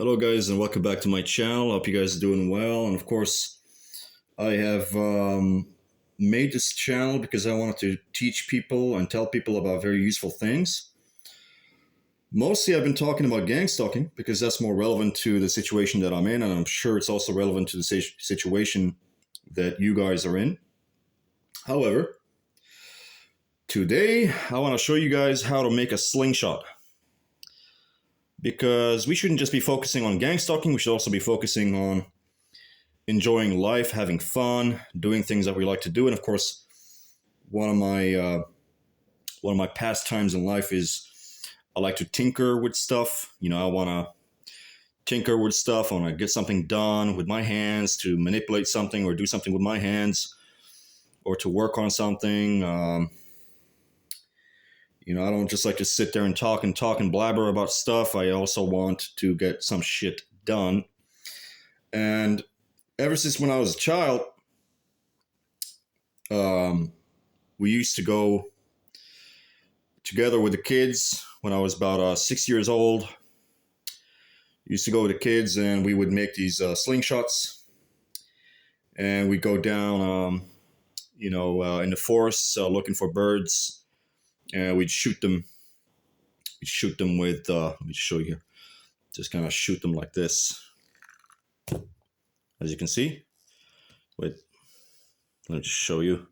Hello guys and welcome back to my channel. Hope you guys are doing well. And of course, I have made this channel because I wanted to teach people and tell people about very useful things. Mostly I've been talking about gang stalking because that's more relevant to the situation that I'm in, and I'm sure it's also relevant to the situation that you guys are in. However, today I want to show you guys how to make a slingshot. Because we shouldn't just be focusing on gang stalking, we should also be focusing on enjoying life, having fun, doing things that we like to do. And of course, one of my pastimes in life is I like to tinker with stuff. You know, I want to tinker with stuff. I want to get something done with my hands, to manipulate something or do something with my hands, or to work on something. I don't just like to sit there and talk and blabber about stuff. I also want to get some shit done. And ever since when I was a child, we used to go together with the kids when I was about 6 years old. Used to go with the kids and we would make these slingshots. And we'd go down, in the forest looking for birds. And we'd shoot them. We'd shoot them with, let me just show you here. Just kind of shoot them like this. As you can see. Wait, let me just show you.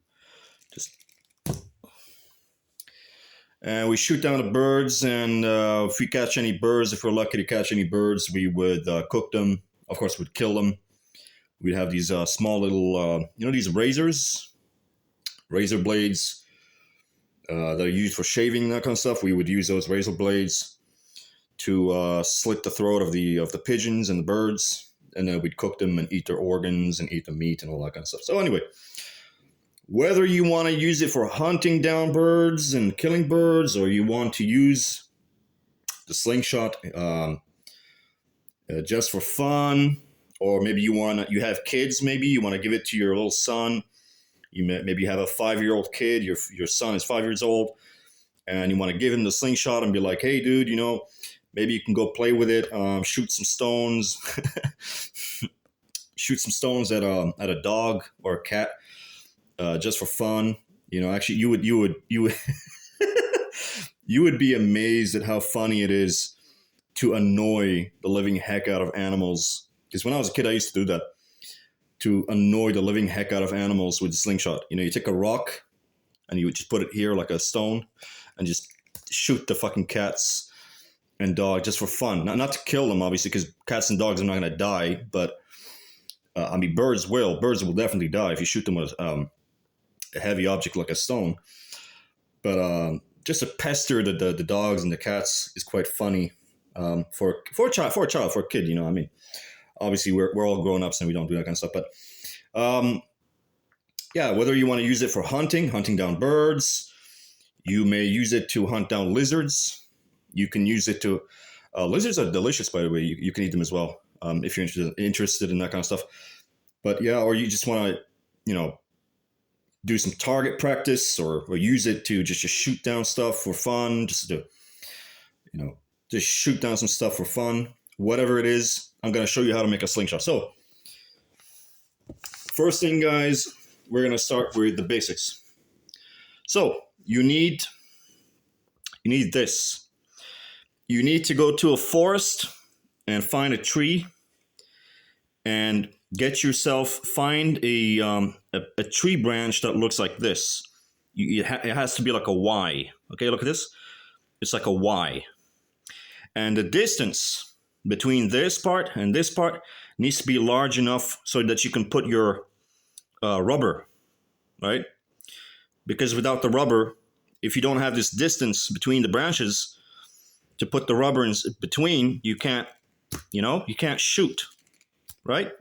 And we shoot down the birds, and if we catch any birds, if we're lucky to catch any birds, we would cook them. Of course, we'd kill them. We'd have these small little, these razor blades. That are used for shaving and that kind of stuff. We would use those razor blades to slit the throat of the pigeons and the birds, and then we'd cook them and eat their organs and eat the meat and all that kind of stuff. So anyway, whether you want to use it for hunting down birds and killing birds, or you want to use the slingshot just for fun, or maybe you have kids, maybe you want to give it to your little son. Maybe you have a 5-year-old kid, your son is 5 years old, and you want to give him the slingshot and be like, hey, dude, maybe you can go play with it, shoot some stones, shoot some stones at a dog or a cat, just for fun. Actually, you would you would be amazed at how funny it is to annoy the living heck out of animals. Because when I was a kid, I used to do that. To annoy the living heck out of animals with a slingshot. You take a rock and you would just put it here like a stone and just shoot the fucking cats and dog just for fun. Not to kill them, obviously, because cats and dogs are not going to die, but birds will. Birds will definitely die if you shoot them with a heavy object like a stone. But just to pester the dogs and the cats is quite funny for a child, for a kid. Obviously, we're all grown-ups and we don't do that kind of stuff. But, whether you want to use it for hunting down birds, you may use it to hunt down lizards. You can use it to... lizards are delicious, by the way. You can eat them as well if you're interested in that kind of stuff. But, or you just want to, do some target practice or use it to just shoot down stuff for fun, just to, just shoot down some stuff for fun. Whatever it is, I'm going to show you how to make a slingshot. So, first thing, guys, we're going to start with the basics. So, you need this. You need to go to a forest and find a tree and find a tree branch that looks like this. It has to be like a Y. Okay, look at this. It's like a Y. And the distance between this part and this part needs to be large enough so that you can put your rubber, right? Because without the rubber, if you don't have this distance between the branches to put the rubber in between, you can't shoot, right?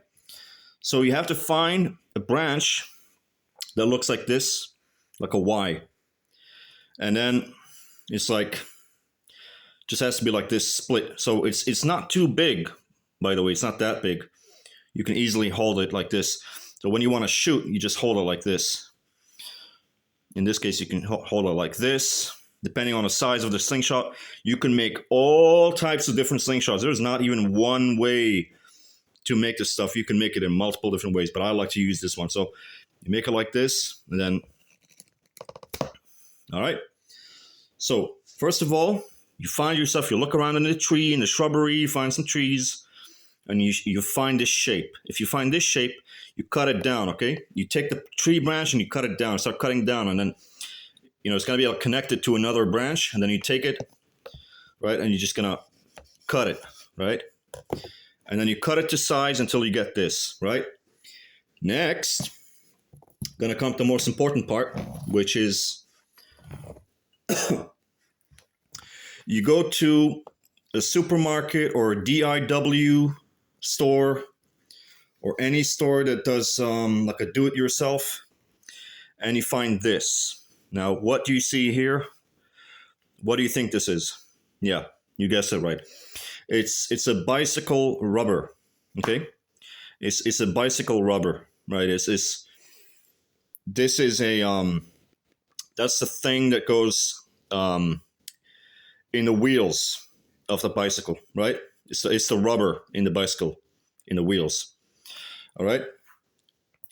So you have to find a branch that looks like this, like a Y. And then it's like... just has to be like this split. So it's not too big, by the way. It's not that big. You can easily hold it like this. So when you want to shoot, you just hold it like this. In this case, you can hold it like this. depending on the size of the slingshot. You can make all types of different slingshots. There's not even one way to make this stuff. You can make it in multiple different ways, but I like to use this one. So you make it like this, and then, all right. So first of all, you find yourself, you look around in the tree, in the shrubbery, you find some trees, and you find this shape. If you find this shape, you cut it down, okay? You take the tree branch and you cut it down, start cutting down, and then, it's gonna be able to connect it to another branch, and then you take it, right, and you're just gonna cut it, right? And then you cut it to size until you get this, right? Next, gonna come to the most important part, which is you go to a supermarket or a DIY store or any store that does like a do-it-yourself, and you find this. Now, what do you see here? What do you think this is? Yeah, you guessed it right. It's a bicycle rubber, okay? It's a bicycle rubber, right? This is a that's the thing that goes in the wheels of the bicycle, right? It's the rubber in the bicycle, in the wheels. All right.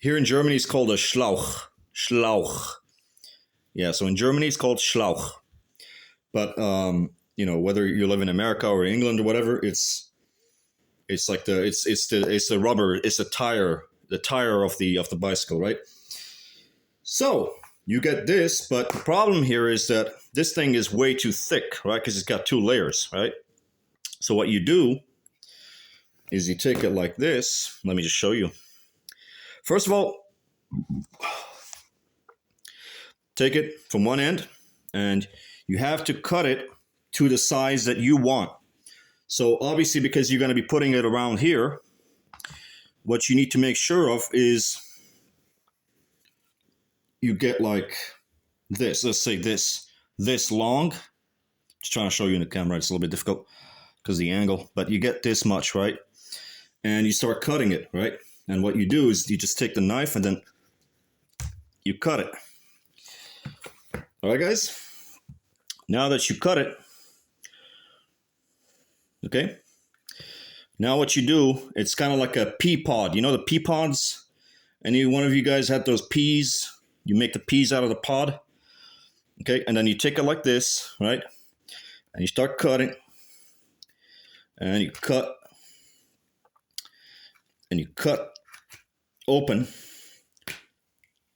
Here in Germany, it's called a Schlauch. Schlauch. Yeah. So in Germany, it's called Schlauch. But whether you live in America or England or whatever, it's like the rubber, it's the tire of the bicycle, right? So you get this, but the problem here is that this thing is way too thick, right? Because it's got 2 layers, right? So what you do is you take it like this. Let me just show you. First of all, take it from one end, and you have to cut it to the size that you want. So obviously, because you're going to be putting it around here, what you need to make sure of is you get like this. Let's say this long. Just trying to show you in the camera. It's a little bit difficult because of the angle, but you get this much, right? And you start cutting it, right? And what you do is you just take the knife and then you cut it. All right, guys? Now that you cut it, okay? Now what you do, it's kind of like a pea pod. You know the pea pods? Any one of you guys had those peas? You make the peas out of the pod. Okay, and then you take it like this, right? And you start cutting. And you cut. And you cut open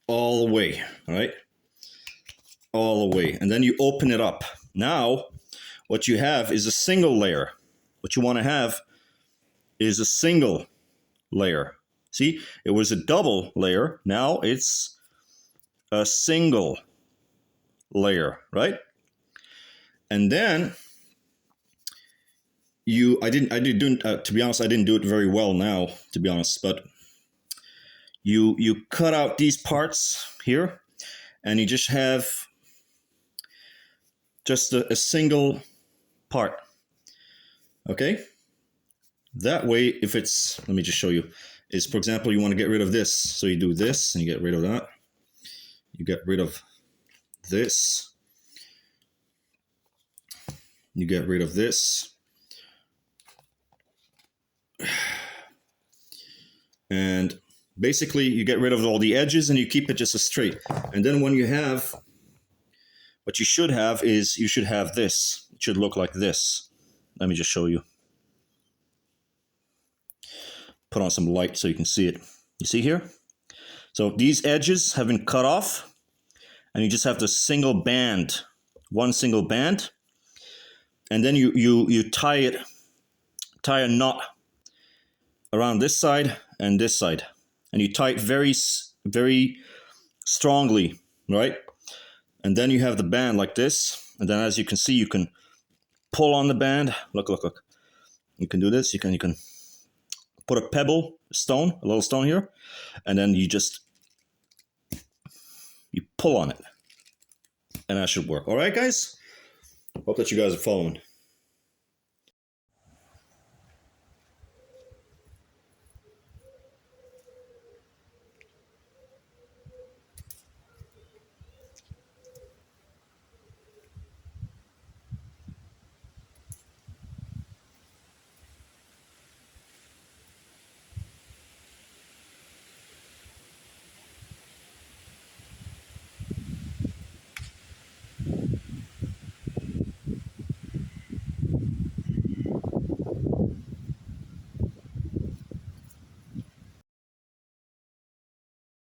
all the way, all right? All the way. And then you open it up. Now, what you have is a single layer. What you want to have is a single layer. See, it was a double layer. Now it's a single layer, right? And then to be honest, I didn't do it very well now, to be honest, but you cut out these parts here, and you just have just a single part. Okay? That way, if it's, let me just show you, is, for example, you want to get rid of this. So you do this, and you get rid of that. You get rid of this. You get rid of this. And basically, you get rid of all the edges, and you keep it just a straight. And then when you have, what you should have is, you should have this. It should look like this. Let me just show you. Put on some light so you can see it. You see here? So these edges have been cut off, and you just have the single band, one single band, and then you tie a knot around this side and this side, and you tie it very, very strongly, right? And then you have the band like this, and then as you can see, you can pull on the band. Look. You can do this. You can put a pebble, a little stone here, and then you pull on it, and that should work. All right, guys? Hope that you guys are following.